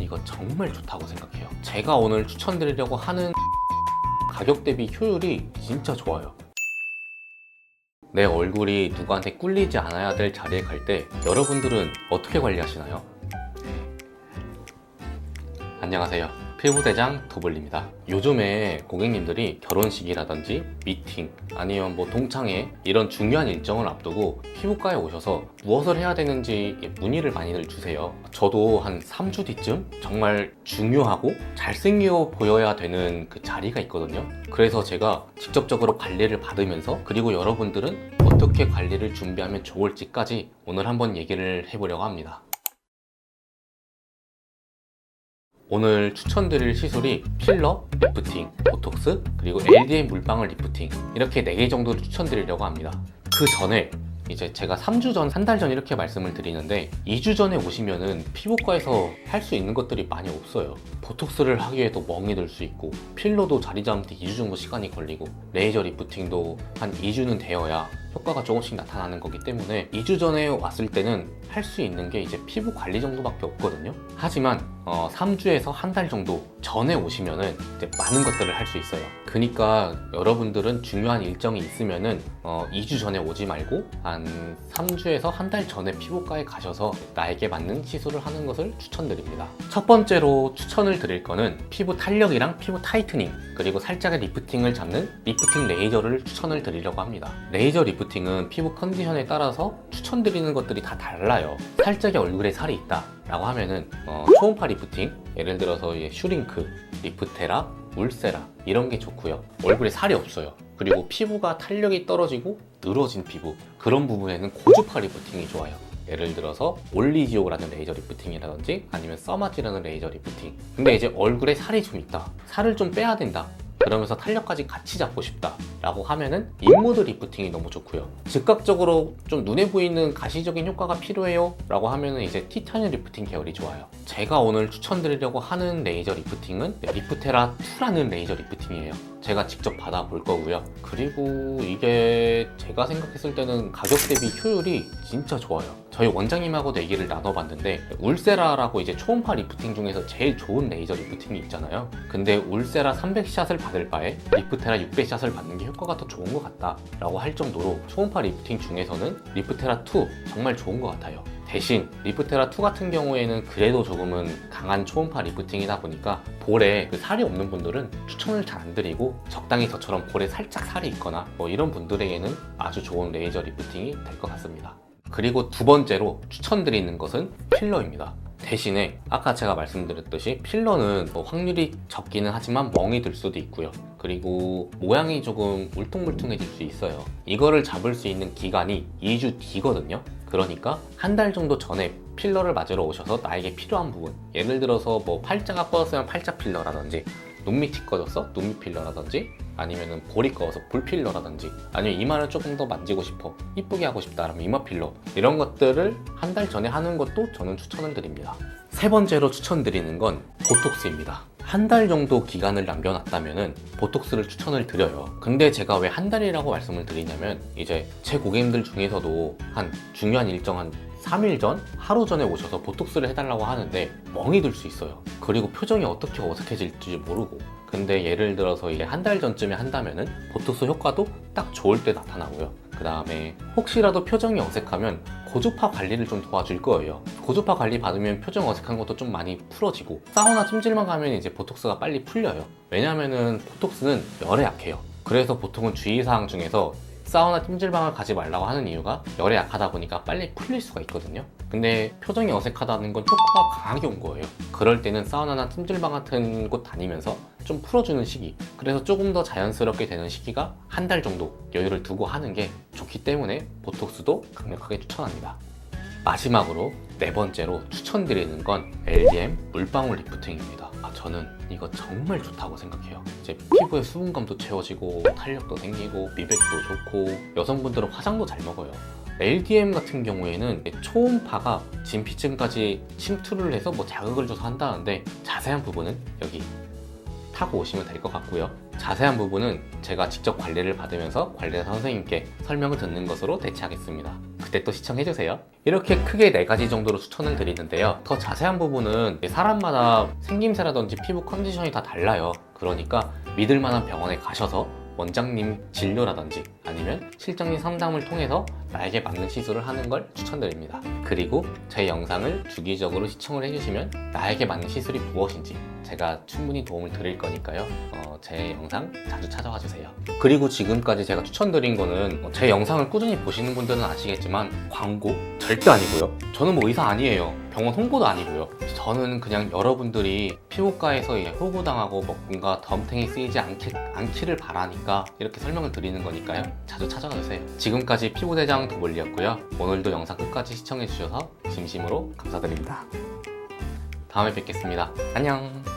이거 정말 좋다고 생각해요. 제가 오늘 추천드리려고 하는 가격 대비 효율이 진짜 좋아요. 내 얼굴이 누구한테 꿀리지 않아야 될 자리에 갈 때 여러분들은 어떻게 관리하시나요? 안녕하세요. 피부대장 도블리입니다. 요즘에 고객님들이 결혼식이라든지 미팅 아니면 동창회 이런 중요한 일정을 앞두고 피부과에 오셔서 무엇을 해야 되는지 문의를 많이들 주세요. 저도 한 3주 뒤쯤 정말 중요하고 잘생겨 보여야 되는 그 자리가 있거든요. 그래서 제가 직접적으로 관리를 받으면서 그리고 여러분들은 어떻게 관리를 준비하면 좋을지까지 오늘 한번 얘기를 해보려고 합니다. 오늘 추천드릴 시술이 필러, 리프팅, 보톡스, 그리고 LDM 물방울 리프팅 이렇게 4개 정도 추천드리려고 합니다. 그 전에 이제 제가 3주 전, 한 달 전 이렇게 말씀을 드리는데 2주 전에 오시면은 피부과에서 할 수 있는 것들이 많이 없어요. 보톡스를 하기에도 멍이 들 수 있고 필러도 자리 잡는 데 2주 정도 시간이 걸리고 레이저 리프팅도 한 2주는 되어야 효과가 조금씩 나타나는 거기 때문에 2주 전에 왔을 때는 할 수 있는 게 이제 피부 관리 정도밖에 없거든요. 하지만 3주에서 한 달 정도 전에 오시면은 이제 많은 것들을 할 수 있어요. 그러니까 여러분들은 중요한 일정이 있으면은 2주 전에 오지 말고 한 3주에서 한 달 전에 피부과에 가셔서 나에게 맞는 시술을 하는 것을 추천드립니다. 첫 번째로 추천을 드릴 거는 피부 탄력이랑 피부 타이트닝 그리고 살짝의 리프팅을 잡는 리프팅 레이저를 추천을 드리려고 합니다. 레이저 리프팅은 피부 컨디션에 따라서 추천드리는 것들이 다 달라요. 살짝의 얼굴에 살이 있다 라고 하면은 초음파 리프팅, 예를 들어서 슈링크, 리프테라, 울세라 이런 게 좋고요. 얼굴에 살이 없어요. 그리고 피부가 탄력이 떨어지고 늘어진 피부, 그런 부분에는 고주파 리프팅이 좋아요. 예를 들어서 올리지오라는 레이저 리프팅이라든지 아니면 써마지라는 레이저 리프팅. 근데 이제 얼굴에 살이 좀 있다, 살을 좀 빼야 된다, 그러면서 탄력까지 같이 잡고 싶다 라고 하면은 인모드 리프팅이 너무 좋고요. 즉각적으로 좀 눈에 보이는 가시적인 효과가 필요해요 라고 하면은 이제 티타늄 리프팅 계열이 좋아요. 제가 오늘 추천드리려고 하는 레이저 리프팅은 리프테라 2라는 레이저 리프팅이에요. 제가 직접 받아볼 거고요. 그리고 이게 제가 생각했을 때는 가격 대비 효율이 진짜 좋아요. 저희 원장님하고도 얘기를 나눠봤는데 울세라라고 이제 초음파 리프팅 중에서 제일 좋은 레이저 리프팅이 있잖아요. 근데 울세라 300샷을 받을 바에 리프테라 600샷을 받는 게 효과가 더 좋은 것 같다 라고 할 정도로 초음파 리프팅 중에서는 리프테라 2 정말 좋은 것 같아요. 대신 리프테라 2 같은 경우에는 그래도 조금은 강한 초음파 리프팅이다 보니까 볼에 살이 없는 분들은 추천을 잘 안 드리고 적당히 저처럼 볼에 살짝 살이 있거나 이런 분들에게는 아주 좋은 레이저 리프팅이 될 것 같습니다. 그리고 두 번째로 추천드리는 것은 필러입니다. 대신에 아까 제가 말씀드렸듯이 필러는 확률이 적기는 하지만 멍이 들 수도 있고요. 그리고 모양이 조금 울퉁불퉁해질 수 있어요. 이거를 잡을 수 있는 기간이 2주 뒤거든요. 그러니까 한 달 정도 전에 필러를 맞으러 오셔서 나에게 필요한 부분, 예를 들어서 팔자가 꺼졌으면 팔자 필러라든지 눈 밑이 꺼졌어? 눈 밑 필러라든지 아니면은 볼이 꺼서 볼 필러라든지 아니면 이마를 조금 더 만지고 싶어, 이쁘게 하고 싶다 라면 이마 필러, 이런 것들을 한 달 전에 하는 것도 저는 추천을 드립니다. 세 번째로 추천드리는 건 보톡스입니다. 한 달 정도 기간을 남겨놨다면은 보톡스를 추천을 드려요. 근데 제가 왜 한 달이라고 말씀을 드리냐면 이제 제 고객님들 중에서도 한 중요한 일정 한 3일 전, 하루 전에 오셔서 보톡스를 해달라고 하는데 멍이 들 수 있어요. 그리고 표정이 어떻게 어색해질지 모르고. 근데 예를 들어서 이게 한 달 전쯤에 한다면은 보톡스 효과도 딱 좋을 때 나타나고요. 그 다음에 혹시라도 표정이 어색하면 고주파 관리를 좀 도와줄 거예요. 고주파 관리 받으면 표정 어색한 것도 좀 많이 풀어지고, 사우나 찜질만 가면 이제 보톡스가 빨리 풀려요. 왜냐면은 보톡스는 열에 약해요. 그래서 보통은 주의사항 중에서 사우나 찜질방을 가지 말라고 하는 이유가 열에 약하다 보니까 빨리 풀릴 수가 있거든요. 근데 표정이 어색하다는 건 효과가 강하게 온 거예요. 그럴 때는 사우나나 찜질방 같은 곳 다니면서 좀 풀어주는 시기, 그래서 조금 더 자연스럽게 되는 시기가 한 달 정도 여유를 두고 하는 게 좋기 때문에 보톡스도 강력하게 추천합니다. 마지막으로 네 번째로 추천드리는 건 LDM 물방울 리프팅입니다. 저는 이거 정말 좋다고 생각해요. 제 피부에 수분감도 채워지고 탄력도 생기고 미백도 좋고 여성분들은 화장도 잘 먹어요. LDM 같은 경우에는 초음파가 진피층까지 침투를 해서 자극을 줘서 한다는데 자세한 부분은 여기 타고 오시면 될 것 같고요. 자세한 부분은 제가 직접 관리를 받으면서 관리사 선생님께 설명을 듣는 것으로 대체하겠습니다. 그때 또 시청해주세요. 이렇게 크게 4가지 정도로 추천을 드리는데요. 더 자세한 부분은 사람마다 생김새라든지 피부 컨디션이 다 달라요. 그러니까 믿을 만한 병원에 가셔서 원장님 진료라든지 아니면 실장님 상담을 통해서 나에게 맞는 시술을 하는 걸 추천드립니다. 그리고 제 영상을 주기적으로 시청을 해주시면 나에게 맞는 시술이 무엇인지 제가 충분히 도움을 드릴 거니까요. 제 영상 자주 찾아와 주세요. 그리고 지금까지 제가 추천드린 거는 제 영상을 꾸준히 보시는 분들은 아시겠지만 광고 절대 아니고요. 저는 뭐 의사 아니에요. 병원 홍보도 아니고요. 저는 그냥 여러분들이 피부과에서 호구당하고 뭔가 덤탱이 쓰이지 않기를 바라니까 이렇게 설명을 드리는 거니까요. 자주 찾아와 주세요. 지금까지 피부대장 도블리였고요. 오늘도 영상 끝까지 시청해 주셔서 진심으로 감사드립니다. 다음에 뵙겠습니다. 안녕.